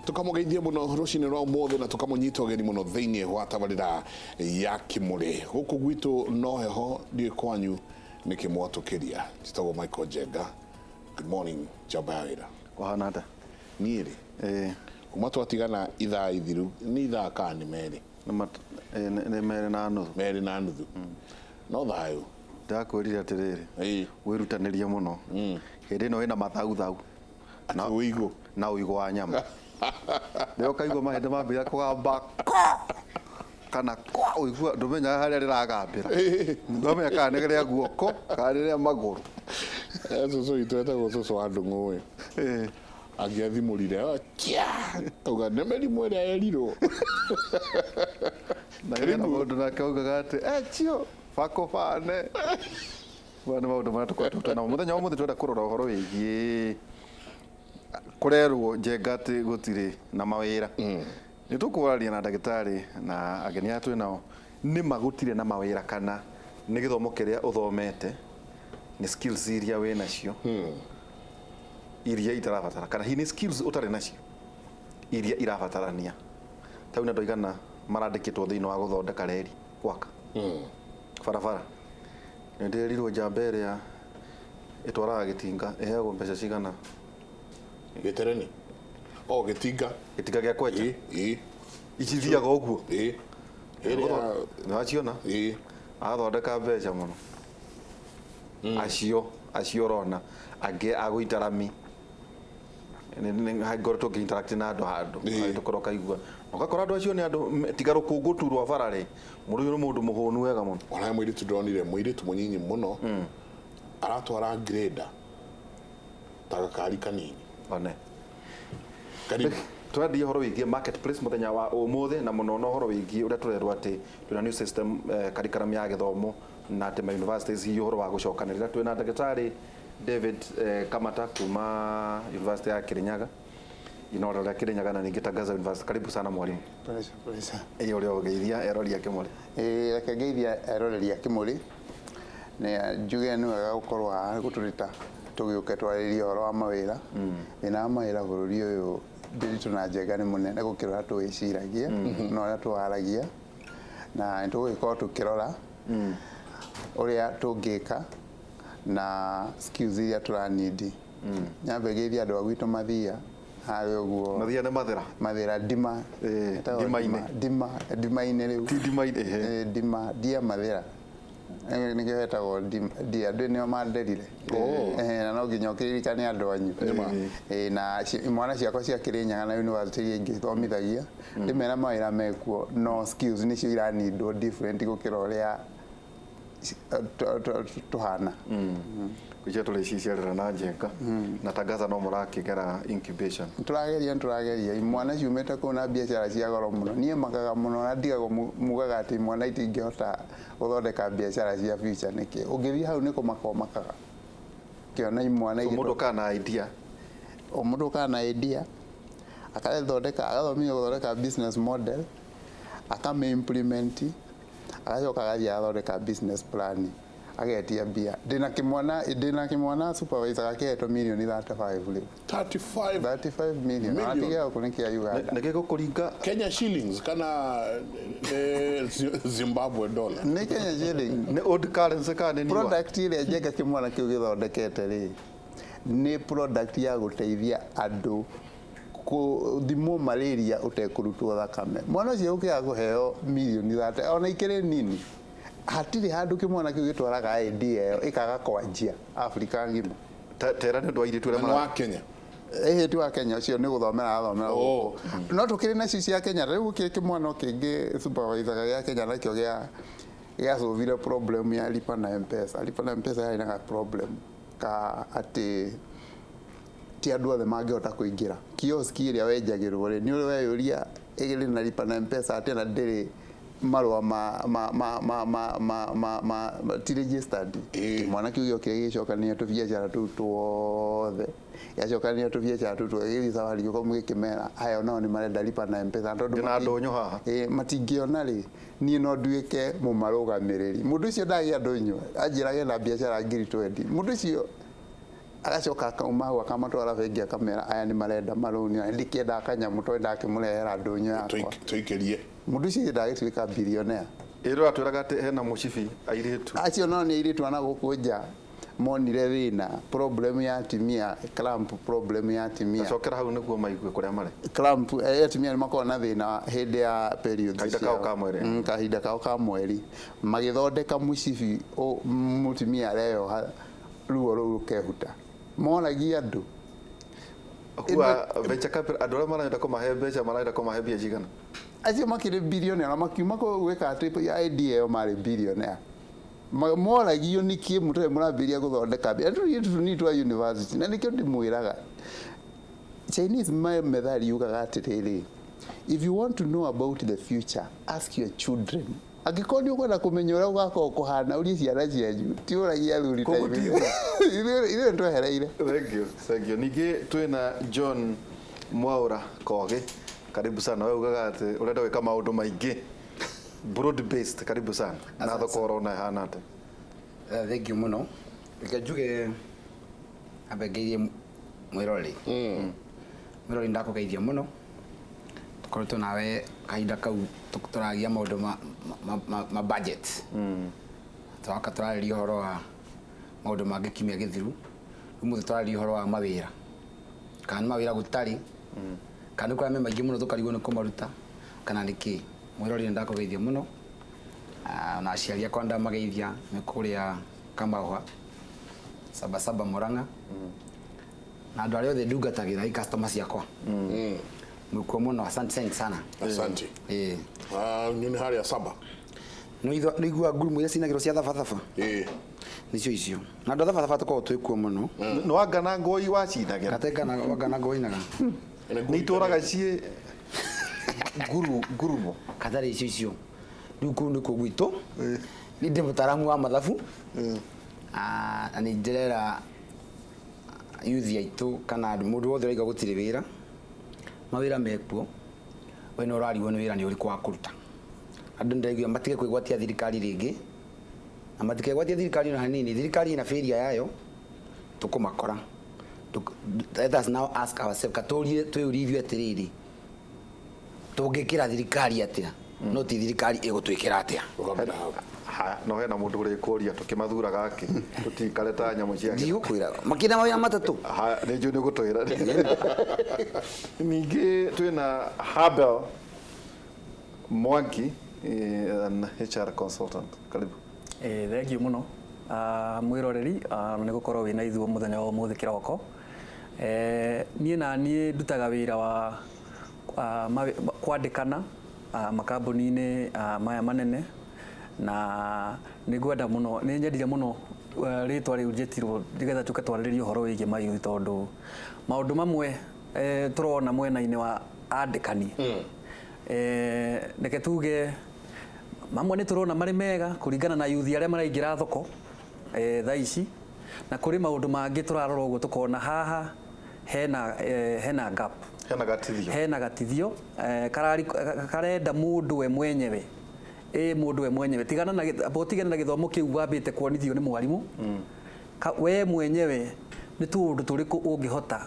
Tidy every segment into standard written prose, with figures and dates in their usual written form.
tukamugeithia muno rucini rwa mothe na tukamunyita ugeni muno thiini wa tabarira ya Kimuri guku gwitu no heho ndi kwanyu ni kimwatukiria titago Michael Jenga. Good morning Jabaira. Kohana ata niiri kuma twatigana ithaa ithiru ni ithaa ka ni meri ne mere na nuthu no thayo ndakwirire atiriri wirutanirie muno hindi no ina mathauthagu na uigo wa nyama leo kaigwa mahende mambira kugamba kana kwa uigua ndumenya haria riragambira ndumenya kana negeria guoko kana ria maguru eso itweta gososo andungu we agiathimurire kia uga nemeri mwere ayeriro na kana mundu nakauga ati chio fako fane bwana maundu maratukwa na muthenya umuthe twenda kurora uhoro wigie kurerwo Njengati gutire na mawira ni tukuraria na ndagitari na ageni atu nao ni magutire na mawira kana ni githomo kiria uthomete ni skills iria we nacio iria itarabatara kana hi ni skills utari nacio iria irabatarania tau na ndoigana marandikitwo thiini wa guthondeka reri gwaka barabara nderirwo njambere ya itwaraga gitinga eheagwo mbeca cigana gitereni gitinga gya kwenja icithiaga uguo naciona athondeka mbeca muno acio rona ange aguitarami ngoretwo ngĩinteract na andũ handũ tũkorwo kaigua ũgakora andũ acio nĩ andũ tiga rũkũngũ tu rwa bararĩ mũndũ ũyũ nĩ mũndũ mũhũnu wega mũno ona mũirĩtu ndonire mũirĩtu mũnyinyi mũno aratwara grader ta gakari kanini one karibu twathie horo wigie marketplace muthenya wa umuthi na muno no horo wigie uria turerwa ati twina new system curriculum ya githomo na ati ma universities hiyo horo wa gucokanirira twina ndagitari David Kamata kuma University ya Kirinyaga inoro ya Kirinyaga na ningitangaza university. Karibu sana mwalimu. Pleasure. Iyo uri ogeithia erori ya Kimuri. Akageithia erori ya Kimuri ne njuge ni wega gukorwo ha guturita tugiuke twaririe horo wa mawira ina mawira bururi uyu ndiritu na Njenga ni munene gukira twiciragia no ria twaragia na tugikora tukirora uria tungika na skills iria turanidi nyambe geithia andu agwitu mathia hari uguo mathia ne mathira dima dima-ine riu dima dia mathira nigetagwo dia ndu nio manderire na no nginya ukiririkane andu anyu na imwana ciakwa cia Kirinyaga na university ingi thomithagia ndimera mawira mekuo no skills nicio iranidwo different gukira uria tuhana kuja tuliciciarira na Njenga na tangaza no murakigera incubation turageria imwana ciumete kuna biashara cia goro muno nie makaga muno na ndigago mugaga ati imwana itingihota guthondeka biashara cia future niki ungithia hau niko makaga kiona imwana mundu kana idea mundu kana idea akathondeka agathomithia guthondeka business model akame implement agacoka gathia athondeka business plan agetia bia ndina kimwana supervisor akeetwo milioni 35 riu 35 million atigia kunikia Uganda negeko kuringa Kenya shillings kana Zimbabwe dollar ne Kenya shilling ne old currency kana ni product ile Njenga kimwana kiu githondekete ri ni product ya guteithia andu kuthimo malaria utekurutwo thakame mwana ucio ukiaga kuheo milioni 30 ona ikire nini hatiri handu kimwana kiu gitwaraga idea yo ikaga kwanjia Afrika ngima tera ne ndwa iritu rema wa Kenya tu wa Kenya ucio ni guthomera no tukiri na cia Kenya riu kimwana kingi supervisor ya Kenya na kio ya solve problem ya lipa na M-Pesa ina problem ka ati ti andu othe mangihota kuingira kioski iria wenjagirwo ri ni uri weyuria igiri na lipa na M-Pesa ati na ndiri marwa ti registered mwana kiugio kirigicokania tu biashara tu tuothe yacokania tu biashara tu tugithi sawari yuko mugikimera aya nao ni marenda lipa na M-Pesa ndona ndonyo haha matingiona ri ni no nduike mumarugamiriri mundu ucio ndagia ndonyo anjirage na biashara ngiri 20 mundu ucio agacoka akauma hau akamatwara bengi akamera aya nĩ marenda marũni ndikĩenda akanyamu twenda akĩmũrehera ndũnyũ yakwa tuikerie mũndũ ũcio ndagĩtuĩka bilionea ĩrĩa atwĩraga atĩ hena mũcibi airĩtu acio no nĩ airĩtu ana gũkũ nja monire thĩna problem ya atimia clamp problem ya atimia acokera hau nĩguo maigue kũrĩa marĩ clamp atimia nĩ makoragwo na thĩna hĩndĩ ya period kahinda kao ka mweri kahinda kao ka mweri magĩthondeka mũcibi mũtumia areyoha ruo rũu rũkehuta monagia andũ kuwa venture capital andũ arĩa marenda kũmahe mbeca marenda kũmahe mbia cigana acio makĩrĩ billionaire makiuma gwĩka atĩ ya idea ĩyo marĩ billionaire moragio nĩkĩ mũtwe mũrambĩria gũthondeka mbia tũnini twa university na nĩkĩo ndĩmwĩraga Chinese methali yugaga atĩrĩrĩ if you want to know about the future ask your children angĩkorwo nĩ ũkwenda kũmenya ũrĩa ũgakorwo kũhana ũrie ciana cianyu ti ũragia athuri ta ithuĩ nĩtwehereire thank you ningĩ twĩna John Mwaura Kogi karibu sana wewe ugaga atĩ ũrenda gwĩka maũndũ maingĩ broad based karibu sana na thoko ũrona hana atĩ thank you muno reke njuge abengeirie mwĩrori mwĩrori ndakũgeithia muno tukoretwo nawe kahinda kau tũragia maũndũ ma budget twaka tũrarĩria ũhoro wa maũndũ mangĩ kiumia gĩthiru ũmũthĩ tũrarĩria ũhoro wa mawĩra kana mawĩra gũtarĩ kana kwa mema maingĩ muno tũkarigwo nĩ kũmaruta kana nĩkĩ mwĩrori ndakũgeithia muno na aciari akwa ndamageithia nĩ kũrĩa Kamahũa Sabasaba Murang'a na andũ arĩa othe ndungatagĩra customer ciakwa mkuo muno asante sana asante nyoni harĩa Saba no igua ngurumo iria cinagĩrwo cia thabataba nicio icio na andũ thabataba tũkoragwo twĩ kuo muno no angana ngoi wacinagĩra katekana wangana ngoinaga nĩ itũraga ciĩ ngurumo katarĩ icio rĩu kũu nĩkuo gwitũ nĩ ndĩ mũtaramu wa mathabu na nĩ ndĩrera youth aitũ kana mũndũ wothe ũraiga gũtirĩ wĩra mawĩra mekuo we no ũrarigwo nĩ wĩra nĩ ũrĩkũ wa kũruta andũ ndĩraigua matige kwĩgwatia thirikari rĩngĩ na matikegwatia thirikari na hanini thirikari ina failure yayo tũkũmakora let us now ask ourselves katũrie twĩũrithio atĩrĩrĩ tũngĩkĩra thirikari atĩa no ti thirikari ĩgũtwĩkĩra atĩa no hena mũndũ ũrĩ kũria tũkĩmathuraga akĩ tũtikare ta nyamũ ciake ndigũkwĩra makĩna mawĩra matatũ nĩ njũĩ nĩ gũtwĩra ningĩ twĩna Habel Mwangi an HR consultant karibu thank you muno mwĩroreri nĩ gũkorwo wĩna ithuo mũthenya wa ũmũthĩ kĩroko niĩ na niĩ ndutaga wĩra wa kwandĩkana makambuni-inĩ maya manene na nĩ ngwenda mũno nĩ nyendire mũno rĩtwa rĩu njetirwo nĩgetha tũke twarĩrĩrie ũhoro wĩgiĩ mayuthi tondũ maũndũ mamwe tũrona mwena-inĩ wa andĩkani reke tuge mamwe nĩ tũrona marĩ mega kũringana na yuthi arĩa maraingĩra thoko thaa ici na kũrĩ maũndũ mangĩ tũrarora ũguo tũkona haha hena gap hena gatithio karenda mũndũ we mwenyewe mũndũ we mwenyewe tigana na gĩthomo kĩu wambĩte kuonithio nĩ mwarimũ we mwenyewe nĩ tũndũ tũrĩkũ ũngĩhota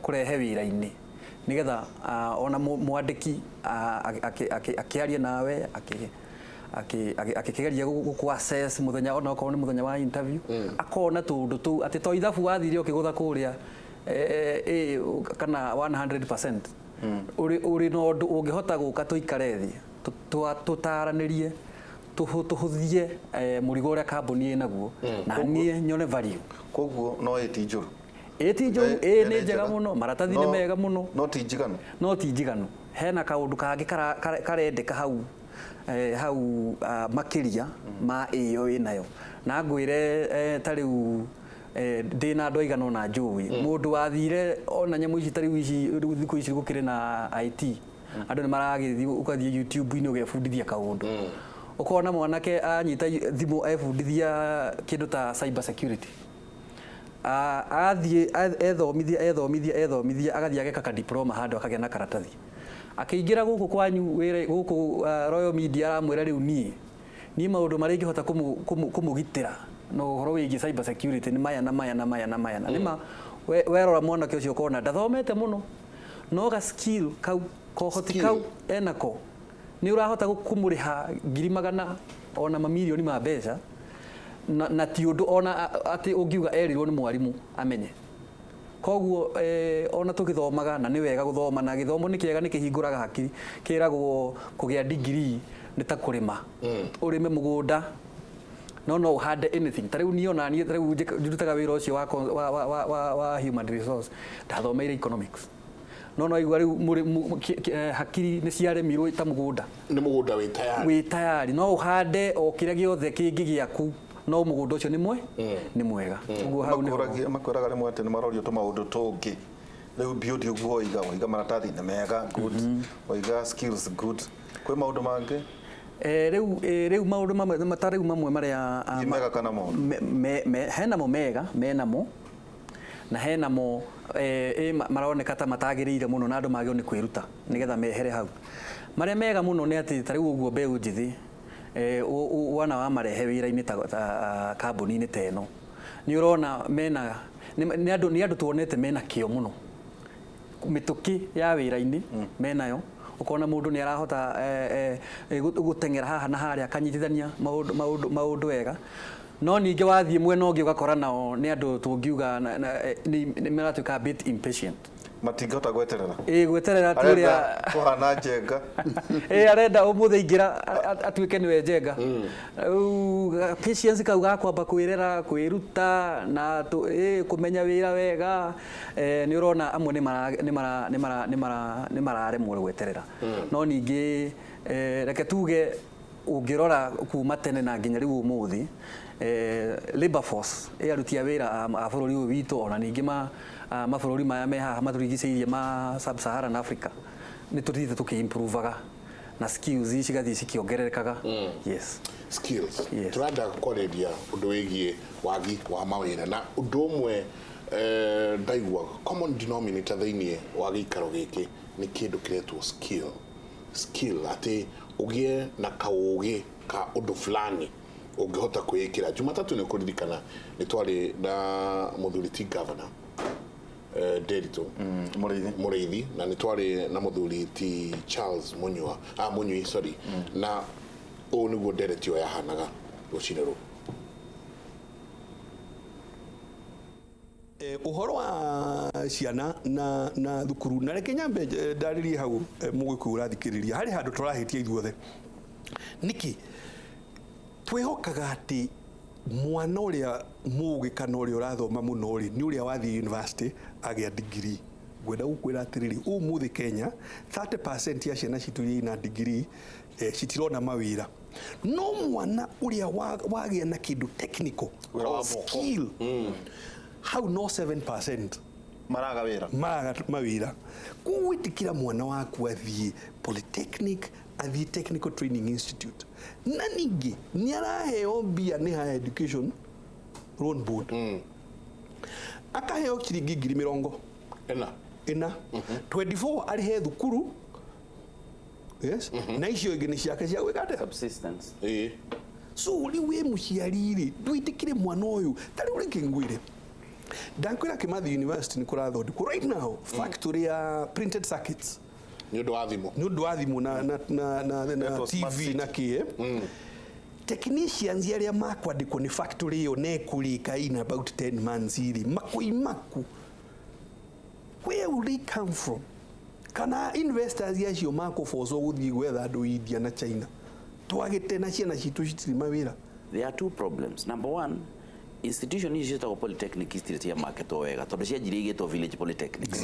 kũrehe wĩra-inĩ nĩgetha ona mwandĩki akĩaria nawe akĩgeria gũkũ assess mũthenya ona okorwo nĩ mũthenya wa interview akona tũndũ tũu atĩ to ithabu wathire ũkĩgũtha kũrĩa kana 100% ũrĩ na ũndũ ũngĩhota gũka tũikare thĩ tũtaranĩrie tũhũthie mũrigo ũrĩa kambuni ĩnaguo na niĩ nyone value koguo no ĩti njũru nĩ njega mũno maratathi nĩ mega mũno no ti njiganu hena kaũndũ kangĩ karendeka hau makĩria ma ĩyo ĩnayo na ngwĩre ta rĩu ndĩna andũ aigana ona njũĩ mũndũ wathire ona nyamũ ici ta rĩu ici thikũ ici gũkĩrĩ na IT andũ nĩ maragĩthiĩ ũgathiĩ YouTube-inĩ ũgebundithia kaũndũ ũkona mwanake anyita thimũ ebundithia kĩndũ ta cyber security athiĩ ethomithia agathiĩ ageka ka diploma handũ akagĩa na karatathi akĩingĩra gũkũ kwanyu gũkũ Royal Media aramwĩra rĩu niĩ ni maundu mari ingihota kumugitira no horo wigi cyber security ni maya na maya na maya na maya nima werora mwana ke ucio kona ndathomete muno no ga skill kau kohoti kau enako ni urahota kumuriha 100,000 ona mamilioni ma mbeca na ti undu ona ati ungiuga erirwo ni mwarimu amenye koguo ona tukithomaga na ni wega guthoma na githomo ni kiega ni kihinguraga hakiri kiragwo kugia degree ni ta kurima urime mugunda no uhande anything tariu niona ni tariu njurutaga wira ucio wa human resource ndathomeire economics no igwa riu hakiri ni ciaremirwo ta mugunda ni mugunda wi tayari no uhande o kiria giothe kingi giaku no mugunda ucio ni mwega uguo hau ni makoraga rimwe ati ni marorio to maundu tungi riu beauty uguo oiga maratathi ni mega good oiga skills good kwi maundu mangi riu maundu matariu mamwe maria mega kana mo hena mo mega menamo na hena mo maroneka ta matagirire muno na andu magio ni kwiruta nigetha mehere hau maria mega muno ni ati tariu uguo mbeu njithi wana wa marehe wira-ini ta kambuni-ini teno ni urona mena ni andu tuonete mena kio muno mituki ya wira-ini menayo ukona mundu ni arahota gutengera haha na haria akanyitithania maundu wega no ninge wathie mwena ungi ugakora nao ni andu tungiuga ni maratuika a bit impatient matingota gweterera gweterera turia kuhana njenga arenda umuthe ingira atuike niwe njenga patience kauga kwamba kwirera kwiruta na kumenya wira wega ni urona amwe ni mararemwo gweterera no ningi reke tuge ungirora kuma tene na nginya riu umuthi labor force arutia wira a bururi uyu witu ona ningi mabũrũri maya me haha maturigicĩirie ma sub-Saharan Africa ni tuthiĩte tukiimprovaga na skills cigathii cikiongererekaga yes skills turenda kũarĩria ũndũ wĩgiĩ wagi wa mawĩra na ũndũ ũmwe ndaigua common denominator thĩinĩ wa gĩikaro gĩkĩ nĩ kĩndũ kĩretwo skill atĩ ũgĩe na kaũgĩ ka ũndũ fulani ũngĩhota kwĩĩkĩra Jumatatu nĩ kũririkana nĩ twarĩ na mũthuri ti governor Derito Mureithi na ni twari na muthuri ti Charles Munyui sorry na o niguo ndereti ya hanaga rucine ru uhoro wa ciana na thukuru na reke nyambe ndarĩrie hau mũgĩkũ ũrathikĩrĩria harĩ handũ tũrahitia ithuothe niki twĩhokaga atĩ mwana ũrĩa mũgĩ kana ũrĩa ũrathoma mũno rĩ nĩ ũrĩa wathiĩ university agĩa degree ngwenda gũkwĩra atĩrĩrĩ ũmũthĩ Kenya 30% ya ciana citũ iria ina degree citirona mawĩra no mwana ũrĩa wagĩa na kĩndũ technical skill hau no 7% maraga mawĩra kũgwĩtĩkĩra mwana waku athiĩ polytechnic athiĩ technical training institute na ningĩ nĩ araheo mbia nĩ higher education loan board akaheo ciringi 70,000 ena 24 arihe thukuru yes na icio ingĩ nĩ ciake cia gwĩka subsistence so rĩu wĩ mũciari rĩ ndwĩtĩkĩre mwana ũyũ tarĩ ũrĩ kĩngwĩre ndakwĩra Kimathi University nĩ kũrathondekwo right now factory ya printed circuits nĩ ũndũ wa thimũ na TV na kie technicians yaria makwandikwo ni factory yo nekurika in about 10 months iri maku where will they come from kana investors yacio makuforce guthii gwetha andu India na China twagite na ciana citu citiri mawira. There are two problems. Number one, institution ici cietagwo polytechnic itirĩtia market wega tondũ cianjirie igĩtwo village polytechnics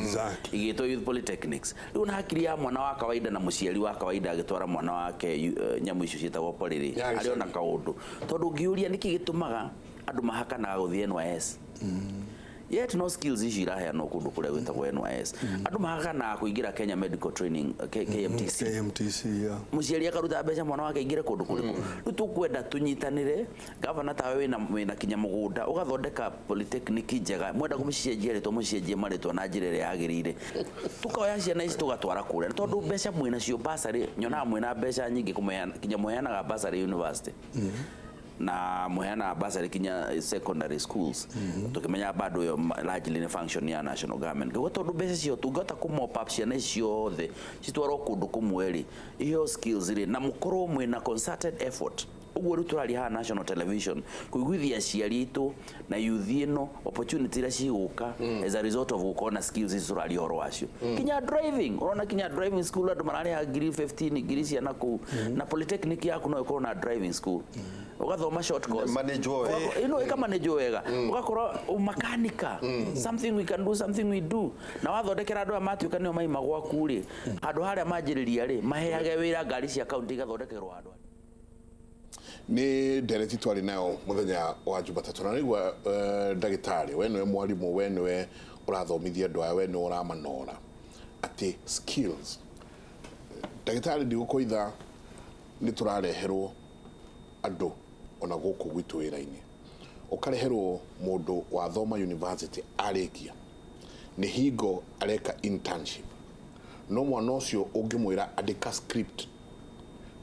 igĩtwo youth polytechnics rĩu na hakiri ya mwana wa kawaida na mũciari wa kawaida agĩtwara mwana wake nyamũ icio cietagwo poly arĩ ona kaũndũ tondũ ngĩũria nĩkĩ gĩtũmaga andũ mahakanaga gũthiĩ NYS yet no skills ici iraheanwo kundu kuria gwitagwo NYS andu magana kuingira Kenya Medical Training KMTC muciari akaruta mbeca mwana wake ingire kundu kuriku riu tukwenda tunyitanire governor tawe wina kinya mugunda ugathondeka polytechnic njega mwenda kumucenjia ritwa mucenjie maritwa na njira ria yagirire tukoya ciana ici tugatwara kuria tondu mbeca mwina cio basari nyona mwina mbeca nyingi kumuheana kinya muheanaga basari university na muheana basari kinya secondary schools tukimenya bado yo largely ni function ya national government kwa tondu mbeca cio tungata ku mop up ciana icio the citwaro kundu kumweri iyo skills ri na mukorwo mwina concerted effort uguo ru turari ha national television kuiguithia ciari itu na youth ino opportunity ira ciguka as a result of gukona skills icio turari horo wacio kinya driving urona kinya driving school andu marari ha ngiri 15 ngiri cia naku na polytechnic yaku no ikorwo na driving school ugathoma short course manage wega ino ikamanage wega ugakorwo makanika something we can do something we do na wathondekera andu amatuika nio maima gwaku ri andu haria manjiriria ri maheage wira ngari cia county igathondekerwo andu ni ndereti twari nayo muthenya wa Jumatatu na nigwa ndagitari we niwe mwarimu we niwe urathomithia andu aya we niwe uramanora ati skills ndagitari ndigukoitha ni turareherwo andu ona guku gwitu wira-ini ukareherwo mundu wa thoma university arikia ni hingo areka internship no mwana ucio ungimwira andika script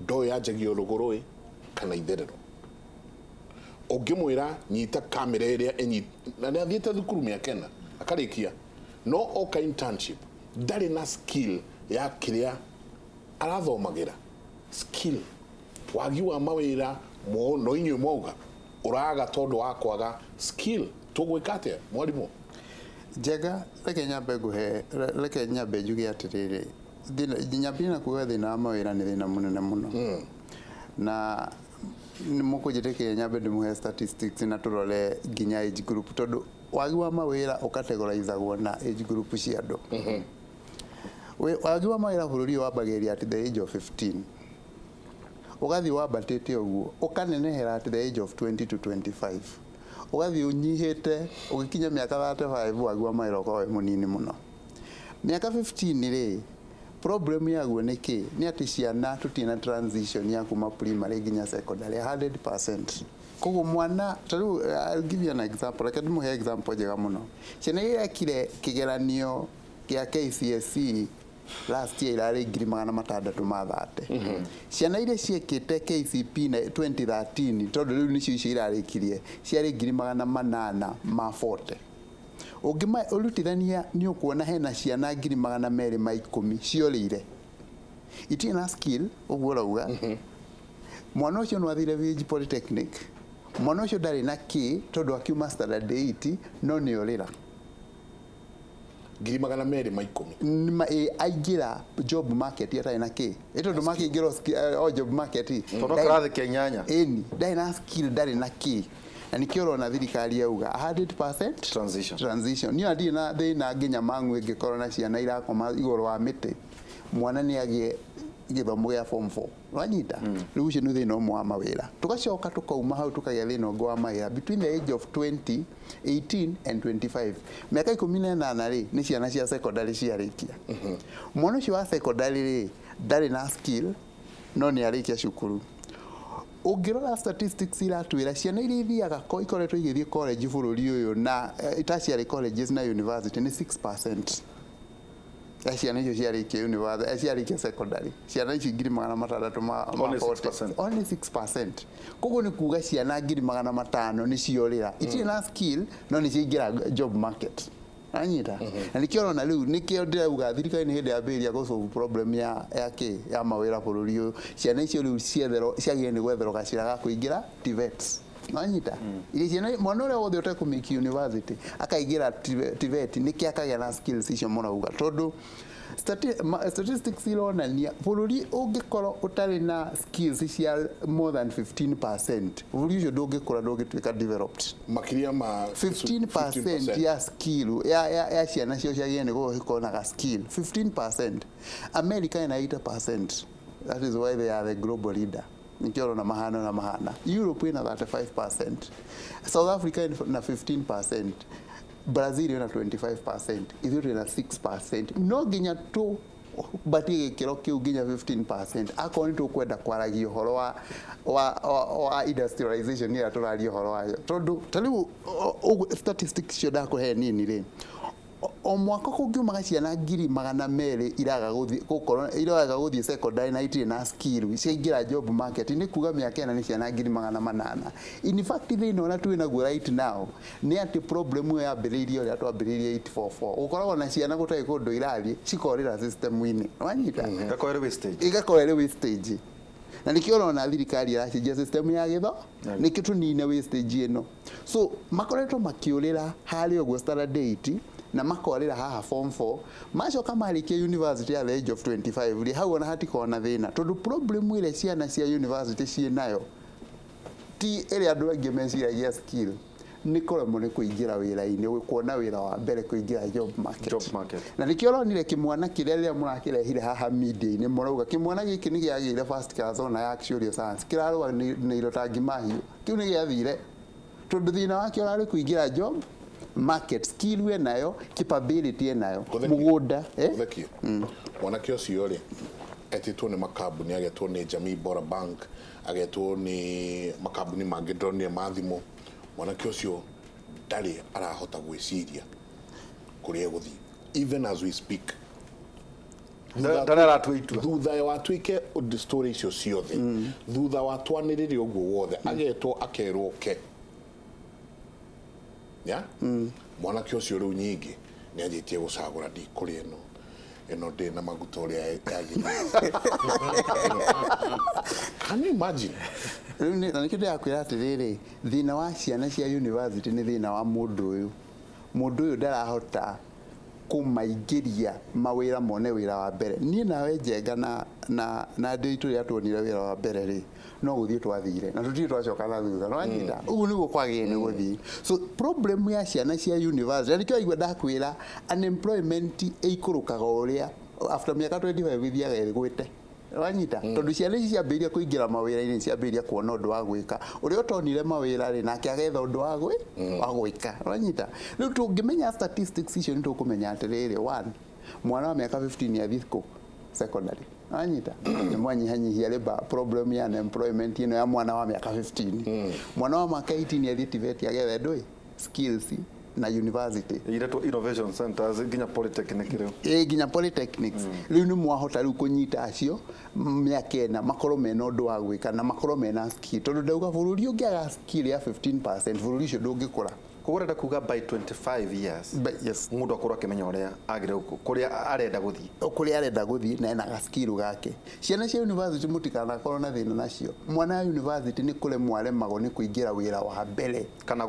ndo yanjagio rugurui kana itherero ungimwira nyita kamera iria na ni athiete thukuru miakena akarikia no oka internship ndari na skill ya kiria arathomagira skill wagi wa mawira no inyu moga uraga tondu wa kwaga skill tugwikate mwalimu Njega reke nyambe guhe reke nyambe njuge atiriri nyambe na kuga thina wa mawira ni thina munene muno na ni mukujireke nyambe ndimuhe statistics na turore ginya age group tondu wagi wa mawira ukategorizeagwo na age group cia andu wagi wa mawira bururi wambagiria at the age of 15 ugathi wambatite uguo ukanenehera at the age of 20 to 25 ugathi unyihite ugikinya miaka 35 wagi wa mawira ukawe munini muno miaka 15 ri problem yaguo niki ni ati ciana tutina transition ya kuma primary ginya secondary 100%. Koguo mwana taru I'll give you an example like ndimuhe example jega muno ciana ira kire kigeranio kia KCSE last year irari 630 ciana ire ciekite KCP na 2013 tondu riu nicio icio irarikirie ciari 840 ugima ulutithania ni ukuona hena ciana 210 ciorire itina skill uguo rauga mwana ucio no athire village polytechnic mwana ucio ndari na ki tondu akiuma standard 8 no ni orira 210 aingira job market yata ina ki tondu makingiro job market tondu karathi kenyanya eni ndari na skill ndari na ki na nikio na thirikari yauga 100% transition ni adi na thina nginya mangwe ngikorwo na ciana irakoma igoro wa miti mwana ni agie githomo gya form 4 wanyita riu cio ni thina umwe wa mawira tugacoka tukauma hau tukagia thina ungi wa mawira between the age of 20 18 and 25 miaka 18 ri ni ciana cia secondary ciarikia mwana ucio wa secondary ri ndari na skill no ni arikia cukuru ungirora statistics iratwira ciana iria ithiaga ikoretwo igithie college bururi uyu na tertiary colleges na university ni 6%. Ciana icio ciarikia university ciarikia secondary ciana icio 630 only 6%. Koguo ni kuga ciana 500 ni ciorira itina skill no ni ciingira job market anyita na nikio na riu nikio ndirauga thirikari ni hindi ambiria go solve problem ya mawira bururi uyu ciana icio riu ciagire ni gwetherwo gacira ga kuingira TVET anyita ile ciana mwana uria wothe uteku make university akaigira TVET niki akagia na skills icio murauga tondu statistics ironania bururi ungikorwo utari na skills cia more than 15% bururi ucio ndungikora ndungituika developed makiria ma 15% ya skill ya ciana cio ciagire ni gukona ga skill 15%. America ina 8%. That is why they are the global leader. Nikio na mahana Europe ina 35%, South Africa na 15%, Brazil ina 25%, Ethiopia ina 6%. No nginya tu batie gikiro kiu nginya 15%. Akorwo ni tukwenda kwaragia uhoro wa industrialization ni aturaria uhoro wayo. Tondu tariu statistics cio ndakuhe nini ri. O mwaka kungiumaga ciana 200,000 iraga guthie secondary na itirĩ na skill ciaingĩra job market ni kuga mĩaka ĩna nĩ ciana 800,000. In fact thĩinĩ ona twĩ naguo right now nĩ atĩ problem ĩyo yambĩrĩirie ũrĩa twambĩrĩirie 844 gũkoragwo na ciana gũtarĩ kũndũ irathiĩ cikorĩra system-inĩ wanyita igakorwo wastage na nikio ona thirikari iracenjia system ya githo nikio tunine wastage ĩno so makoretwo makiũrĩra harĩ ũguo standard 8 na makorĩra haha form 4 macoka marĩkia university at the age of 25 ri hau ona hatiko na thĩna tondu problem ile ciana cia university ciĩnayo ti ĩrĩa andũ aingĩ meciragia skill nĩ kũremwo nĩ kũingĩra wĩra-inĩ kuona wĩra wa mbere kũingĩra job market na nĩkĩo ũronire kĩmwana kĩrĩa rĩrĩa mũrakĩrehire haha media-inĩ mũrauga kĩmwana gĩkĩ nĩ gĩagĩire first class ona ya actuarial science kĩrarũa nĩ irotangi mahiũ kĩu nĩ gĩathire tondu thĩna wake ũrarĩ kũingĩra job market skill we nayo capability enayo mugunda mwanake ũcio rĩ etĩtwo nĩ makambuni agetwo nĩ Jamii Bora Bank agetwo nĩ makambuni mangĩ ndonire mathimũ mwanake ũcio ndarĩ arahota gwĩciria kũrĩa gũthiĩ even as we speak thutha wa twike story icio ciothe thutha wa twanĩrĩre ũguo wothe agetwo akerwo ke ya mwanake ũcio rĩu nyingĩ nĩ anjĩtie gũcagũra ndikũrĩ ĩno ndĩ na maguta ũrĩa yagĩrĩire. Can you imagine? Na nĩkĩo ndĩrakwĩra atĩrĩrĩ thĩna wa ciana cia university nĩ thĩna wa mũndũ ũyũ ndarahota kũmaingĩria mawĩra mone wĩra wa mbere niĩ nawe Njenga na ndĩ itũ rĩa tuonire wĩra wa mbere rĩ no gũthiĩ twathire na tũtirĩ twacoka na thutha no anyita ũguo nĩguo kwagĩrĩire nĩ gũthiĩ so problem ya ciana cia university nĩkĩo aigua ndakwĩra unemployment ĩikũrũkaga ũrĩa after mĩaka 25 ithiaga ĩgwĩte wanyita tondu ciana ici ciambĩrĩria kũingĩra mawĩra-inĩ ciambĩrĩria kuona ũndũ wa gwĩka ũrĩa ũtonire mawĩra rĩ nake agetha ũndũ wa gwĩka wanyita rĩu tũngĩmenya statistics icio nĩ tũkũmenya atĩrĩrĩ one mwana wa mĩaka 15 athiĩ secondary wanyita nĩ mwanyihanyihia labor problem ya unemployment ĩno ya mwana wa mĩaka 15 mwana wa mĩaka 18 athiĩ TVET agetha ndũĩ skills na university iretwo innovation centers nginya polytechnic rĩu nginya polytechnics rĩu nĩ mwahota rĩu kũnyita acio mĩaka ĩna makorwo mena ũndũ wa gwĩka na makorwo mena skill tondu ndauga bũrũri ũngĩaga skill ya 15% bũrũri ũcio ndũngĩkũra kũgũrenda kuga by 25 years yes mũndũ akorwo akĩmenya ũrĩa agĩrĩirwo kũrĩa arenda gũthiĩ na ena skill gake ciana cia university mũtikanakorwo na thĩna nacio mwana wa university nĩ kũremwo aremagwo nĩ kũingĩra wĩra wa mbere kana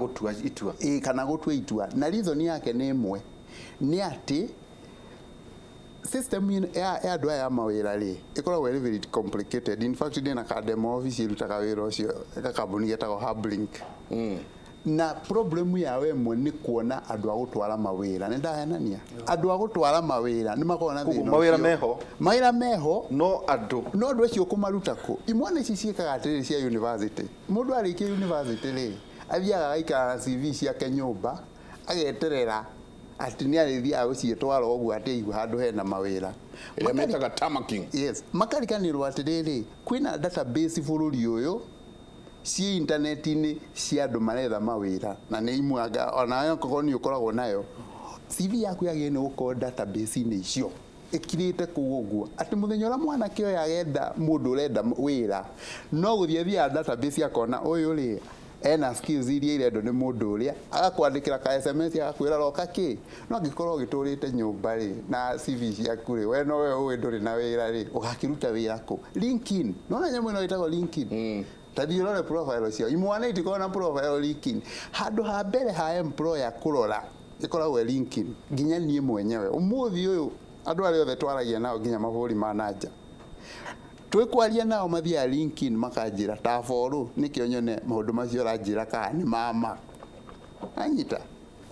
gũtua itua na reason yake nĩ ĩmwe nĩ atĩ system ya andũ aya mawĩra rĩ ĩkoragwo very complicated in fact ndĩ na kademo office irutaga wĩra ũcio kambuni getagwo Hublink na problem yawe ĩmwe nĩ kuona andũ a gũtwara mawĩra nĩ ndahenania andũ a gũtwara mawĩra nĩ makorwo na thĩna mawĩra meho no andũ acio kũmaruta kũ imwana ici ciĩkaga atĩrĩrĩ cia university mũndũ arĩkia university rĩ athiaga agaikara na CV ciake nyũmba ageterera atĩ nĩ arĩthiaga gũciĩtwara ũguo atĩ igua handũ hena mawĩra ĩrĩa metaga tamaking yes makarikanĩrwo atĩrĩrĩ kwĩna database bũrũri ũyũ ci internet-inĩ cia andũ maretha mawĩra na nĩ imwaga ona kogo nĩ ũkoragwo nayo CV yaku yagĩrĩirwo nĩ gũkorwo database-inĩ icio ĩkirĩte kũu ũguo atĩ mũthenya ũrĩa mwanake ũyũ agenda mũndũ ũrenda wĩra no gũthiĩ thiaga database akona ũyũ rĩ ena skills iria irendwo nĩ mũndũ ũrĩa agakwandĩkĩra ka SMS agakwĩra roka kĩ no angĩkorwo ũgĩtũrĩte nyũmba rĩ na CV ciaku rĩ we no we ũĩ ndũrĩ na wĩra rĩ ũgakĩruta wĩra kũ LinkedIn no nyamũ ĩno ĩtagwo LinkedIn tathi ũrore profile cio imwana itikorwo na profile LinkedIn handũ ha mbere ha employer kũrora ĩkoragwo LinkedIn nginya niĩ mwenyewe ũmũthĩ ũyũ andũ arĩa othe twaragia nao nginya mabũrũri ma nanja twĩkwaria nao mathiaga LinkedIn makanjĩra ta borũ nĩkĩo nyone maũndũ macio ũranjĩra kana nĩ mama anyita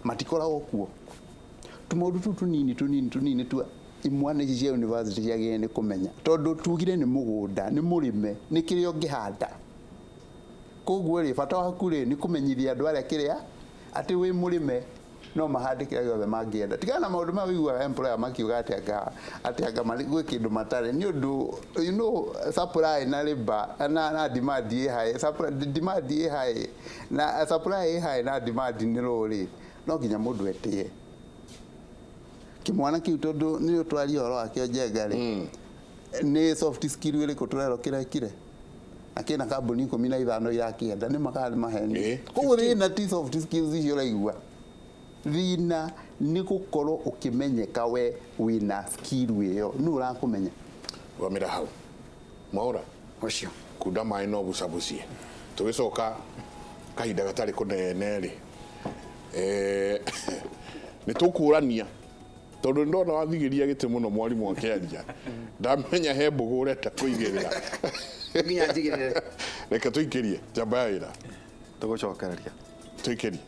matikoragwo kuo tũmaũndũ tũu tũnini tu imwana ici cia university ciagĩrĩire nĩ kũmenya tondũ tugire nĩ mũgũnda nĩ mũrĩme nĩ kĩrĩa ũngĩhanda koguo rĩ bata waku rĩ nĩ kũmenyithia andũ arĩa kĩrĩa atĩ wĩ mũrĩme no mahande kĩrĩa gĩothe mangĩenda tigana na maũndũ maya wĩiguaga employer makiuga atĩ anga gwĩ kĩndũ matarĩ nĩ ũndũ you know supply na labor na demand ĩ high demand ĩ high na supply ĩ high na demand nĩ low rĩ no nginya mũndũ etie kĩmwana kĩu tondũ nĩ ũtwaria ũhoro wakĩo Njenga rĩ nĩ soft skill ĩrĩkũ tũrero kĩrekire akina kambuni 15 irakĩenda nĩ makari maheni koguo thĩna ti soft skills icio ũraigua thĩna nĩ gũkorwo ũkĩmenyeka we wĩna skill ĩyo nĩ ũrakũmenya wamĩra hau Mwaura ũcio kunda maĩ no bucabucie tũgĩcoka kahinda gatarĩ kũnene rĩ nĩ tũkũrania tondũ ndona wathigĩria gĩtĩ mũno mwarimũ akĩaria ndamenya he mbũgũ ũreta kũigĩrĩra nginya njigĩrĩre reke tũikĩrie njamba ya wĩra tũgũcokereria tũikĩrie